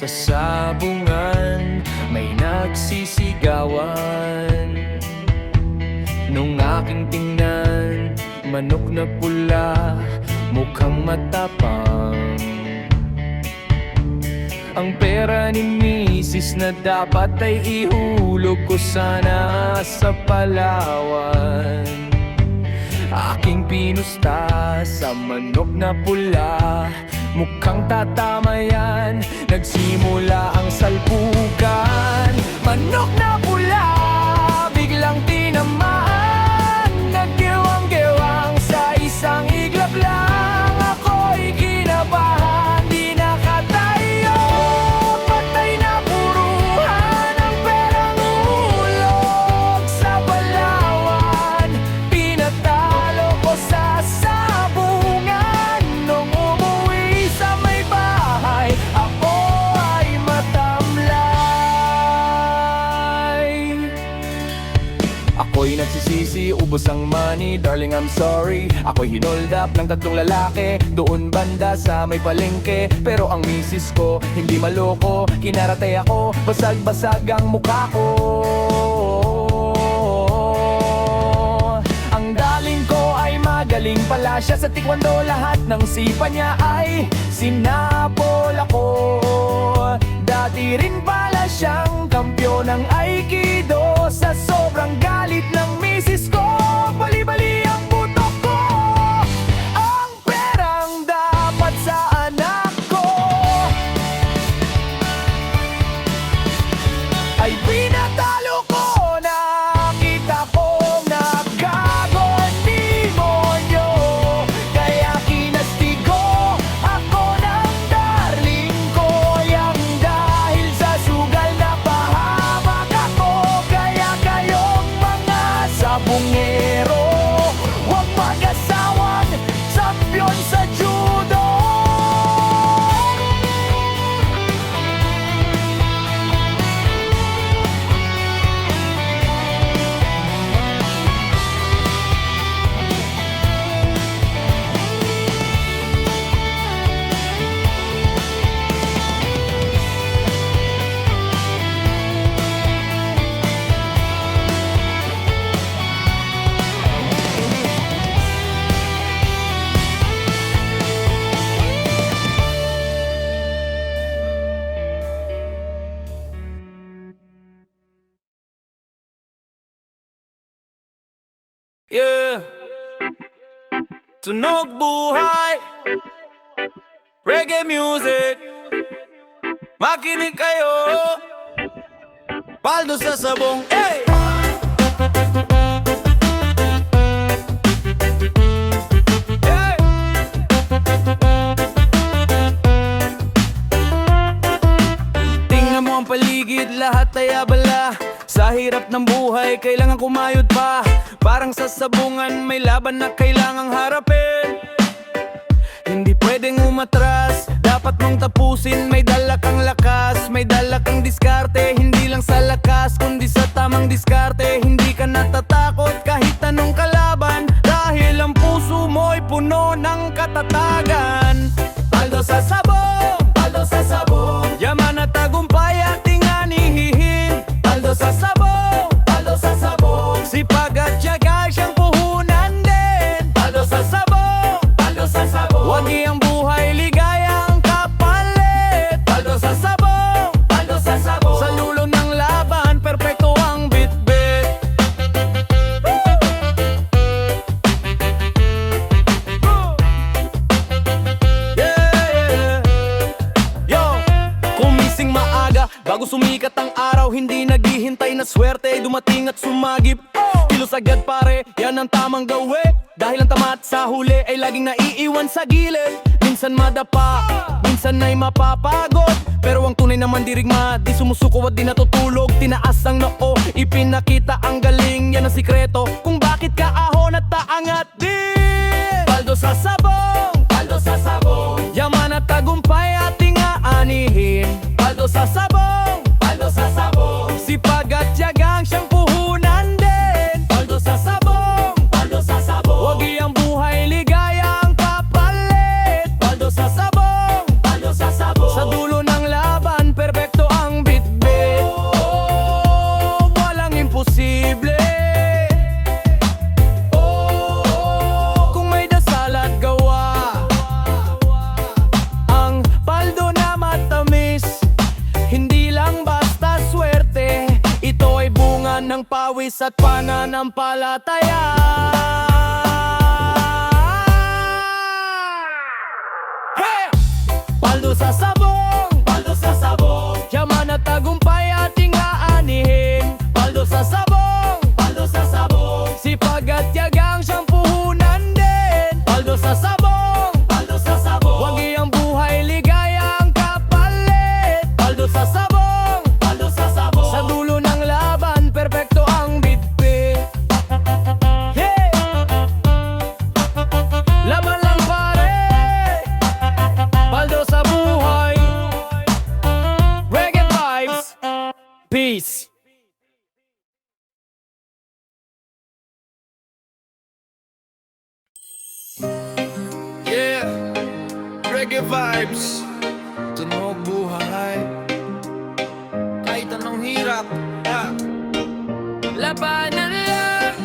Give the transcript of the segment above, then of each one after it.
Sa sabungan may nagsisigawan. Nung aking tingnan, manok na pula, mukhang matapang. Ang pera ni misis na dapat ay ihulog ko sana sa Palawan. Aking pinusta sa manok na pula, mukhang tatama yan. Nagsimula ang salpukan. Manok na pula, biglang tinamaan. Naggiwang-giwang sa isang iglap lang. Ako'y kinabahan, di nakatayo. Patay na puruhan, ang perang ulog sa Palawan. Pinatalo ko sa sabungan. Nung umuwi sa may bahay, ako ay matamlay. Ako'y nagsisisi, ubos ang money, darling I'm sorry. Ako'y hinold up ng tatlong lalaki doon banda sa may palengke. Pero ang misis ko, hindi maloko. Kinaratay ako, basag-basag ang mukha ko. Ang daling ko ay magaling pala siya sa taekwondo. Lahat ng sipa niya ay sinapol ako. Dati rin pala siyang kampyon ng Aikido. Sa sobrang galit ng misis ko, bali-bali ang butok ko. Ang perang dapat sa anak ko ay pinatalo ko. Nakita kong nagkagong demonyo, kaya kinastigo ako ng darling ko. Yang dahil sa sugal na pahamak ako. Kaya kayong mga sabungero, huwag mag-asawan, champion sa judo. Yeah, tunog buhay, reggae music. Makinig kayo, Paldo sa sabong. Hey! Hey! Tingnan mo ang paligid, lahat ay abala. Sa hirap ng buhay, kailangan kumayod pa. Parang sa sabungan, may laban na kailangang harapin. Hindi pwedeng umatras, dapat mong tapusin. May dala kang lakas, may dala kang diskarte. Hindi lang sa lakas, kundi sa tamang diskarte. Hindi ka natatakot kahit anong kalaban, dahil ang puso mo'y puno ng katatagan. Paldo sa sabong, paldo sa sabong, yaman at tagumpay ating anihihin. Paldo sa sabong, paldo sa sabong, sipag at tiyaga siyang puhunan din. Paldo sa sabong, paldo sa sabong, wag iyang buhay ligaya ang kapalit. Paldo sa sabong, paldo sa sabong, sa lulo ng laban, perpekto ang bitbit. Yeah, yo, kumising maaga bago sumikat ang araw, hindi naghihintay na swerte dumating at sumagip. Kilos agad pare, yan ang tamang gawin. Dahil ang tamat sa huli ay laging naiiwan sa gilid. Minsan madapa, minsan ay mapapagod, pero ang tunay naman dirigma, di sumusuko at di natutulog. Tinaas ang noo, ipinakita ang galing. Yan ang sikreto kung bakit ka ahon at taangat din. Paldo sa sabong, paldo sa sabong, yaman at tagumpay ating aanihin. Paldo sa sabong, paldo sa sabong, sipag at tiyagang siyang puhunan din. Paldo sa sabong, paldo sa sabong, wag iyang buhay ligaya ang papalit. Paldo sa sabong, paldo sa sabong, sa dulo ng laban pawis at pananampalataya. Hey! Paldo sa sabong, paldo sa sabong, yaman at tagumpay ating aanihin. Paldo sa sabong, paldo sa sabong, sipag at yagang siyang puhunan din. Paldo sa sabong, paldo sa sabong, wag iyang buhay ligaya ang kapalit. Paldo sa sabong, paldo sa sabong, sa dulo ng laban perpekto ang bitbit. Hey! Laban lang pare, paldo sa buhay. Reggae vibes, peace. Yeah, reggae vibes. Tunog buhay, kahit anong hirap, labanan lang,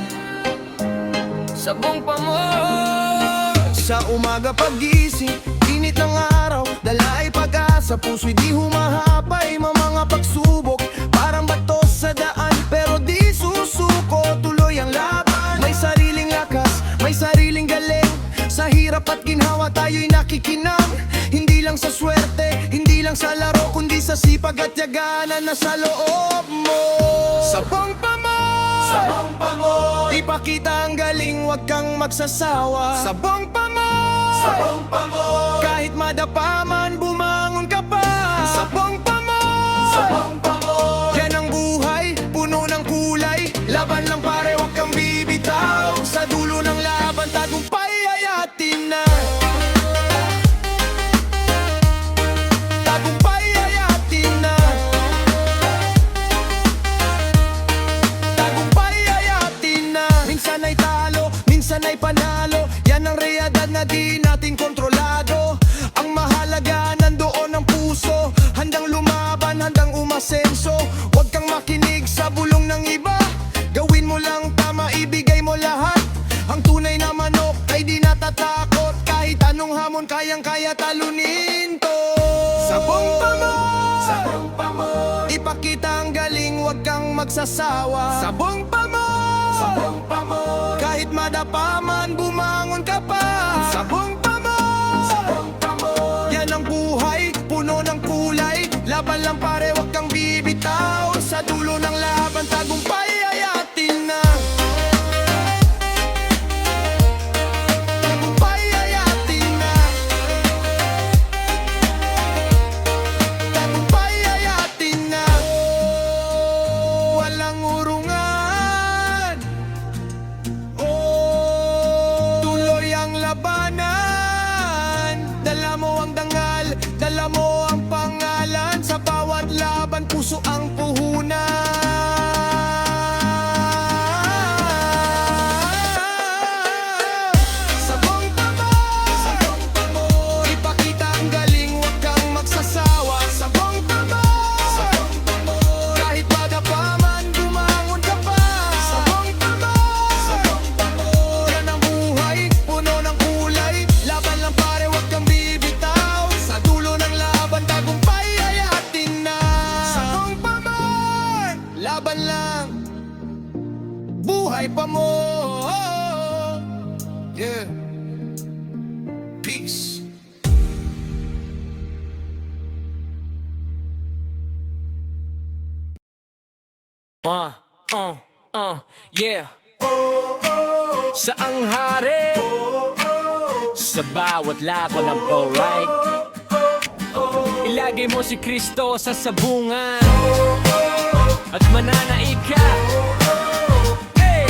sabong pamor. Sa umaga pagising, init ng araw, dala ay pag-asa, puso'y di humahapay, mga pagsubok, parang bato sa daan, pero di susuko, tuloy ang laban. May sariling lakas, may sariling galing, sa hirap at ginhawa tayo'y nakikinang. Hindi lang sa swerte, hindi lang sa laro, kundi sa sipag at yagana na sa loob mo. Sabong pamor, sabong pamor, ipakita ang galing, wag kang magsasawa. Sabong pamor, sabong pamor, kahit madapa man bumangon ka pa. Sabong pamor, sabong pamor, yan ang buhay, puno ng kulay. Laban lang pare, wag kang bibitaw. Sa dulo ng laban, tagumpay ay atin na. Tagumpay ay atin na. Tagumpay ay atin na. Minsan ay talo, minsan ay panalo, yan ang realidad na di natin kontrolado. Ang mahalaga nandoon ang puso, handang lumaban, handang umasenso. Huwag kang makinig sa bulong ng iba, gawin mo lang tama, ibigay mo lahat. Ang tunay na manok ay di natatakot, kahit anong hamon kayang-kaya talunin to. Sabong pamor, sabong pamor, ipakita ang galing, wag kang magsasawa. Sabong pamor, sabong pamor, kahit madapa man bumangon ka pa. Sabong pamor, sabong pamor, yan ang buhay, puno ng kulay. Laban lang pare, wag kang bibitaw. Sa dulo ng laban, tagumpay ay atin na. Tagumpay ay atin na. Tagumpay ay atin na. Walang urungan, tuloy ang labanan. Dala mo ang dangal, dala mo ang pangalan. Sa bawat laban, puso ang puhunan. Sabong pamor, sabong pamor, ipakita ang galing, wag kang magsasawa. Sabong pamor, sabong pamor, kahit madapa man bumangon ka pa. Sabong pamor, sabong pamor, yan ang buhay, puno ng kulay. Laban lang pare, wag kang bibitaw. Sa dulo ng laban, tagumpay ay atin na. Sabong pamor, laban lang, buhay pa mo. Yeah, peace. Yeah. Saang hari, sa bawat laban ng right. Ilagay mo si Kristo sa sabungan at mananaig ka. Hey!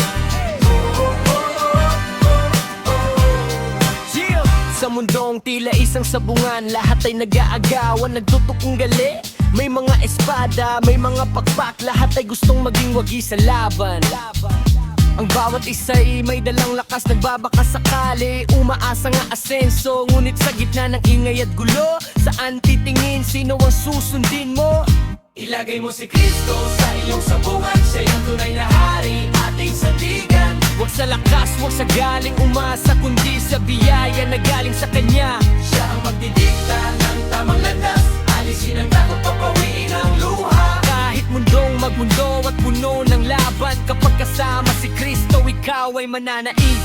Yeah! Sa mundong tila isang sabungan, lahat ay nag-aagawan, nagtutukong gali. May mga espada, may mga pakpak, lahat ay gustong maging wagi sa laban. Ang bawat isa'y may dalang lakas, nagbabaka sakali, umaasa nga asenso. Ngunit sa gitna ng ingay at gulo, saan titingin, sino ang susundin mo? Ilagay mo si Kristo sa iyong sabungan, siya yung tunay na hari, ating sandigan. Huwag sa lakas, huwag sa galing umasa, kundi sa biyaya na galing sa Kanya. Siya ang magdidikta ng tamang landas, alisin ang takot, papawiin ang luha. Kahit mundong magmundo at puno ng laban, kapag ikaw ay mananaig.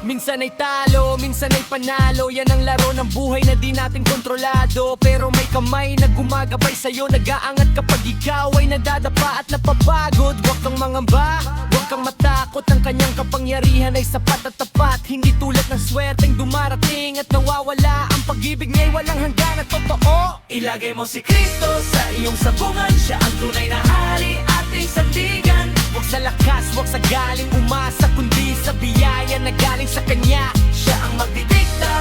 Minsan ay talo, minsan ay panalo. Yan ang laro ng buhay na di natin kontrolado. Pero may kamay na gumagabay sa'yo, nag-aangat kapag ikaw ay nadadapa at napapagod. Huwag kang mangamba, huwag kang matakot. Ang kanyang kapangyarihan ay sapat at tapat. Hindi tulad ng swerteng dumarating at nawawala. Ang pag-ibig niya'y walang hanggan at totoo. Ilagay mo si Kristo sa iyong sabungan. Siya ang tunay na hari, ating sandigan. Huwag sa lakas, huwag sa galing umasa, kundi sa biyaya na galing sa Kanya. Siya ang magdidikta,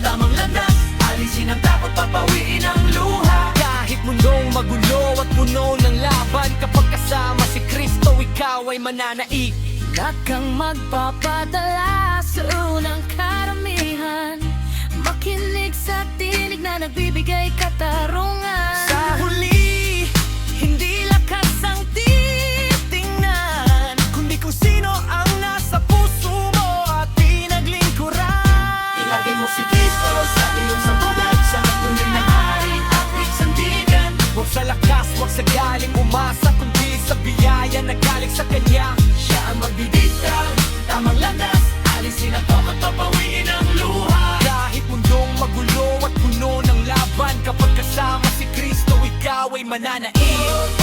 tamang landas. Alisin ang takot, papawiin ang luha. Kahit mundong magulo at puno ng laban, kapag kasama si Kristo, ikaw ay mananaig. Huwag kang magpapadala sa unang karamihan. Makinig sa tinig na nagbibigay katarungan. Sa huli, hindi lakas ang titingnan, kundi kung sino ang nasa puso mo at pinaglingkuran. Ilagay mo si Kristo sa iyong sabungan. Siya ang tunay na hari, ating sandigan. Huwag sa lakas, huwag sa galing umasa, kundi sa biyaya na galing sa Kanya. Siya ang magdidikta, tamang landas. Alisin ang takot, papawiin ang luha. Kahit mundong magulo at puno ng laban, kapag kasama si Kristo, ikaw ay mananaig.